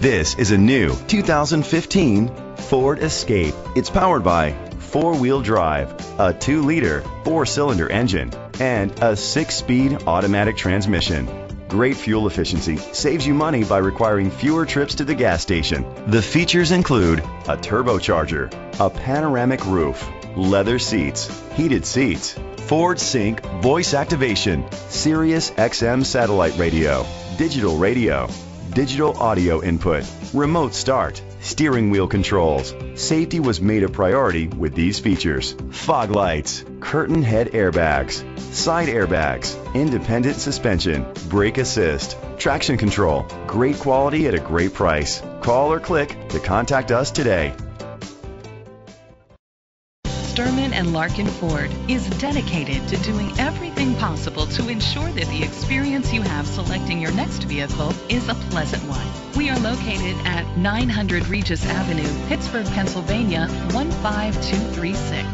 This is a new 2015 Ford Escape. It's powered by four-wheel drive, a 2-liter 4-cylinder engine, and a 6-speed automatic transmission. Great fuel efficiency saves you money by requiring fewer trips to the gas station. The features include a turbocharger, a panoramic roof, leather seats, heated seats, Ford Sync voice activation, Sirius XM satellite radio, digital audio input, remote start, steering wheel controls. Safety was made a priority with these features: fog lights, curtain head airbags, side airbags, independent suspension, brake assist, traction control. Great quality at a great price. Call or click to contact us today. Sturman and Larkin Ford is dedicated to doing everything possible to ensure that the experience you have selecting your next vehicle is a pleasant one. We are located at 900 Regis Avenue, Pittsburgh, Pennsylvania 15236.